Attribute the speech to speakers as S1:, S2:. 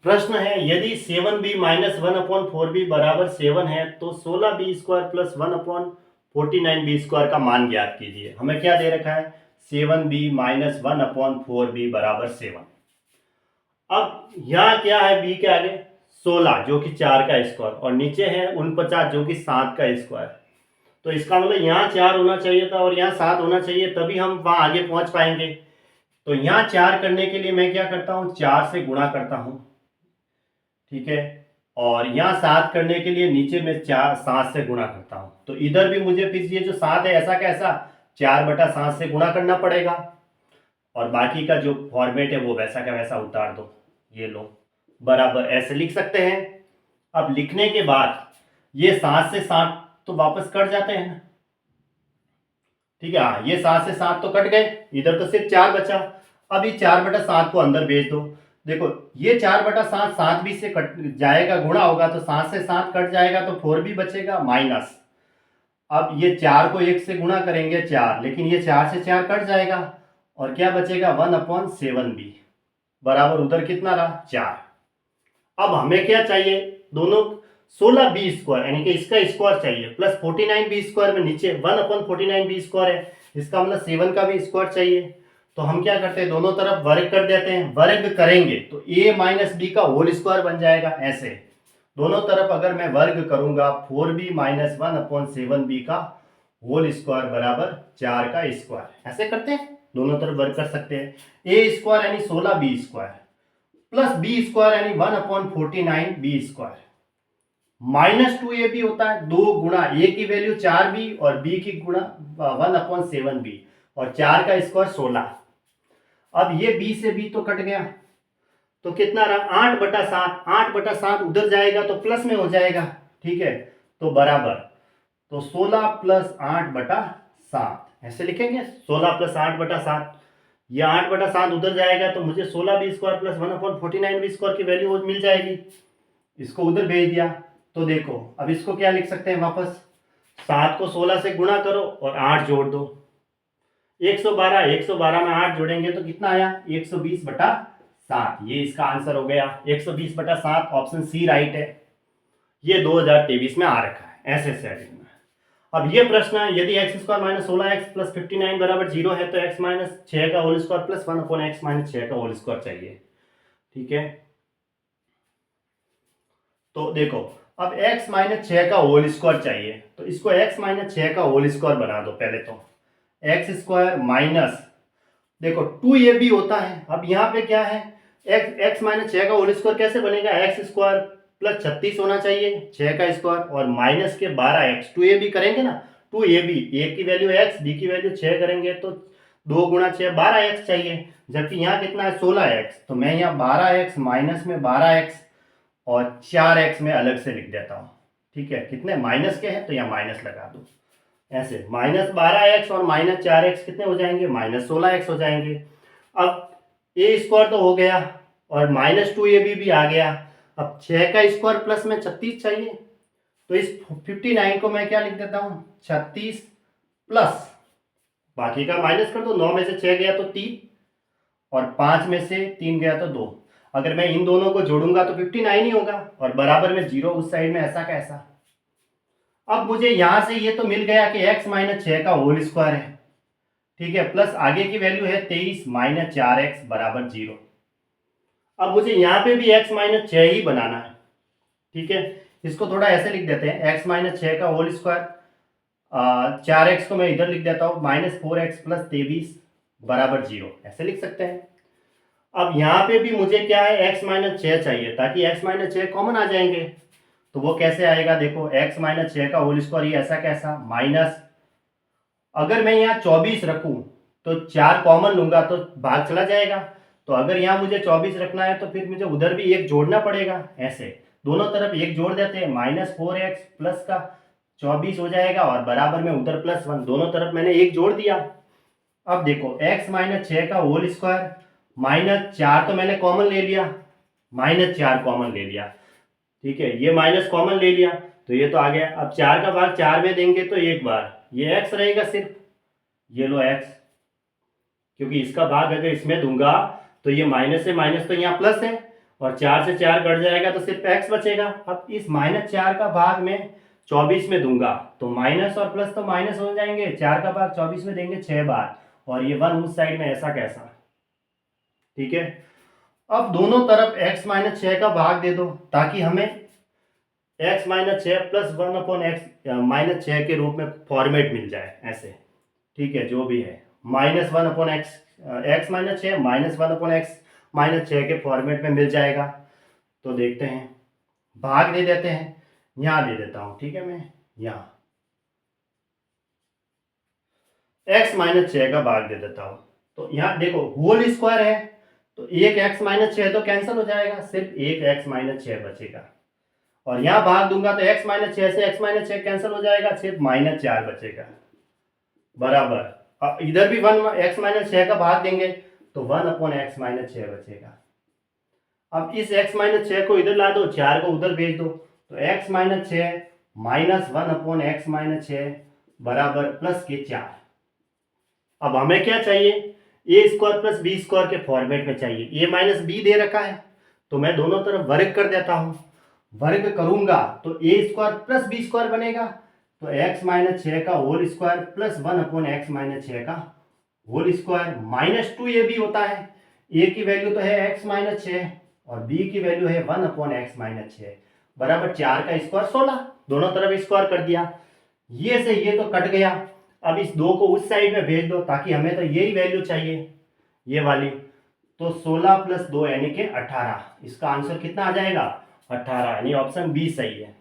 S1: प्रश्न है यदि 7b माइनस 1/4b बराबर 7 है तो 16b square plus 1/49b square का मान ज्ञात कीजिए। हमें क्या दे रखा है 7b माइनस 1/4b बराबर 7। अब यहाँ क्या है b के आगे 16 जो कि 4 का स्क्वायर और नीचे है 49 जो कि 7 का स्क्वायर। तो इसका मतलब यहाँ 4 होना चाहिए था और यहाँ 7 होना चाहिए, तभी हम वहाँ आगे पहुँच पाएंगे। तो यहाँ 4 करने के लिए मैं क्या करता हूँ 4 से गुणा करता हूँ, ठीक है। और यहाँ 7 करने के लिए नीचे में 7 से गुणा करता हूँ। तो इधर भी मुझे फिर ये जो 7 है ऐसा कैसा 4/7 से गुणा करना पड़ेगा और बाकी का जो फॉर्मेट है वो वैसा का वैसा उतार दो। ये लो बराबर ऐसे लिख सकते हैं। अब लिखने के बाद ये 7 से 7 तो वापस कट जाते हैं ना, ठीक है। हाँ, ये 7 से 7 तो कट गए, इधर तो सिर्फ 4 बचा। अब ये 4/7 को अंदर भेज दो। देखो ये 4/7 7 भी से कट जाएगा, गुणा होगा तो 7 से 7 कट जाएगा तो 4 भी बचेगा माइनस। अब ये 4 को 1 से गुणा करेंगे 4, लेकिन ये 4 से 4 कट जाएगा और क्या बचेगा 1/7b बराबर उधर कितना रहा 4। अब हमें क्या चाहिए दोनों 16b स्क्वायर यानी कि इसका स्क्वायर चाहिए प्लस 49b स्क्वायर में नीचे 1/49b स्क्वायर है, इसका मतलब 7 का भी स्क्वायर चाहिए। तो हम क्या करते हैं दोनों तरफ वर्ग कर देते हैं, वर्ग करेंगे तो a माइनस बी का होल स्क्वायर बन जाएगा। ऐसे दोनों तरफ अगर मैं वर्ग करूंगा 4b माइनस 1/7b का होल स्क्वायर बराबर 4 का स्क्वायर, ऐसे करते हैं दोनों तरफ वर्ग कर सकते हैं। a स्क्वायर यानी 16b square plus B square यानी 1/49b स्क्वायर माइनस 2ab होता है 2 गुणा a की वैल्यु 4b और b की गुणा 1/7b और 4 का स्क्वायर 16। अब ये b से b तो कट गया तो कितना रहा 8/7, 8/7 उधर जाएगा तो प्लस में हो जाएगा, ठीक है। तो बराबर तो 16 प्लस 8/7 ऐसे लिखेंगे 16 प्लस 8/7। ये 8/7 उधर जाएगा तो मुझे 16b square plus 1/49b square की वैल्यू मिल जाएगी। इसको उधर भेज दिया तो देखो अब इसको क्या लिख सकते हैं वापस 7 को 16 से गुणा करो और 8 जोड़ दो 112, 112 में 8 जोड़ेंगे तो कितना आया 120/7। ये इसका आंसर हो गया 120/7, ऑप्शन सी राइट है। ये 2023 में आ रखा है ऐसे सेटिंग में। अब ये प्रश्न है यदि x square minus 16x plus 59 बराबर 0 है तो x माइनस 6 का whole square plus 1/x minus 6 का होल स्क्वायर चाहिए, ठीक है। तो देखो अब x माइनस 6 का होल स्क्वायर चाहिए तो इसको x माइनस 6 का होल स्क्वायर बना दो पहले तो एक्स स्क्वायर माइनस देखो 2ab होता है। अब यहाँ पे क्या है x माइनस 6 का होल स्क्वायर कैसे बनेगा एक्स स्क्वायर प्लस 36 होना चाहिए 6 का स्क्वायर और माइनस के 12x 2ab करेंगे ना 2ab a की वैल्यू x b की वैल्यू 6 करेंगे तो 2 गुणा 6 12x चाहिए, जबकि यहाँ कितना है 16x। तो मैं यहाँ 12x माइनस में 12x और 4x में अलग से लिख देता हूँ, ठीक है। कितने माइनस के हैं तो यहाँ माइनस लगा दो ऐसे -12x और -4x कितने हो जाएंगे -16x हो जाएंगे। अब ए स्क्वायर तो हो गया और -2ab भी आ गया। अब 6 का स्क्वायर प्लस में 36 चाहिए तो इस 59 को मैं क्या लिख देता हूँ 36 प्लस बाकी का माइनस कर दो 9 में से 6 गया तो 3 और 5 में से 3 गया तो 2। अगर मैं इन दोनों को जोड़ूंगा तो 59 ही होगा और बराबर में 0 उस साइड में ऐसा कैसा। अब मुझे यहां से ये तो मिल गया कि x माइनस 6 का होल स्क्वायर है, ठीक है, प्लस आगे की वैल्यू है 23 माइनस 4x बराबर 0। अब मुझे यहाँ पे भी x माइनस 6 ही बनाना है, ठीक है। इसको थोड़ा ऐसे लिख देते हैं x माइनस 6 का होल स्क्वायर 4x को मैं इधर लिख देता हूँ -4x प्लस 23 बराबर 0 ऐसे लिख सकते हैं। अब यहाँ पे भी मुझे क्या है x माइनस 6 चाहिए ताकि x माइनस 6 कॉमन आ जाएंगे। तो वो कैसे आएगा देखो x माइनस 6 का होल स्क्वायर ये ऐसा कैसा माइनस, अगर मैं यहाँ 24 रखूं तो 4 कॉमन लूंगा तो भाग चला जाएगा। तो अगर यहाँ मुझे 24 रखना है तो फिर मुझे उधर भी एक जोड़ना पड़ेगा, ऐसे दोनों तरफ एक जोड़ देते हैं -4x प्लस का 24 हो जाएगा और बराबर में उधर +1 दोनों तरफ मैंने एक जोड़ दिया। अब देखो x माइनस 6 का होल स्क्वायर -4 तो मैंने कॉमन ले लिया -4 कॉमन ले लिया, ठीक है। ये माइनस कॉमन ले लिया तो ये तो आ गया। अब 4 का भाग 4 में देंगे तो एक बार ये x रहेगा सिर्फ, ये लो x, क्योंकि इसका भाग अगर इसमें दूंगा तो ये माइनस से माइनस तो यहाँ प्लस है और 4 से 4 कट जाएगा तो सिर्फ x बचेगा। अब इस -4 का भाग में 24 में दूंगा तो माइनस और प्लस तो माइनस हो जाएंगे, 4 का भाग 24 में देंगे 6 बार, और ये 1 उस साइड में, ऐसा कैसा, ठीक है। अब दोनों तरफ x माइनस 6 का भाग दे दो ताकि हमें x minus 6 plus 1 upon X minus 6 के रूप में फॉर्मेट मिल जाए ऐसे, ठीक है, जो भी है -1 upon x, x minus 6 -1 upon X minus 6 के फॉर्मेट में मिल जाएगा। तो देखते हैं, भाग दे देते हैं, यहाँ दे देता हूँ, ठीक है, मैं यहाँ x माइनस 6 का भाग दे देता हूँ। तो यहाँ देखो होल स्क्वायर है तो एक x माइनस 6 तो कैंसिल हो जाएगा, सिर्फ एक x माइनस 6 बचेगा। और यहाँ भाग दूंगा तो x माइनस 6 से x माइनस 6 कैंसिल हो जाएगा, सिर्फ -4 बचेगा, बराबर। अब इधर भी 1 x माइनस 6 का भाग देंगे तो 1 अपॉन एक्स माइनस 6 बचेगा। अब इस x माइनस 6 को इधर ला दो, 4 को उधर भेज दो, तो x minus 6 -1 upon X minus 6 बराबर प्लस के 4। अब हमें क्या चाहिए, ए स्क्वायर प्लस बी स्क्वायर के फॉर्मेट में चाहिए। ए माइनस बी दे रखा है तो मैं दोनों तरफ वर्ग कर देता हूं, वर्ग करूंगा तो A square plus B square बनेगा, तो एक्स माइनस 6 का whole square plus 1 upon X minus 6 का होल स्क्वायर, -2 ए भी होता है, ए की वैल्यू तो है एक्स माइनस 6 और बी की वैल्यू है 1 अपॉन एक्स माइनस 6 बराबर 4 का स्क्वायर 16, दोनों तरफ स्क्वायर कर दिया। ये से ये तो कट गया, अब इस 2 को उस साइड में भेज दो ताकि हमें तो यही वैल्यू चाहिए, ये वाली। तो 16 प्लस 2 यानी कि 18, इसका आंसर कितना आ जाएगा, 18, यानी ऑप्शन बी सही है।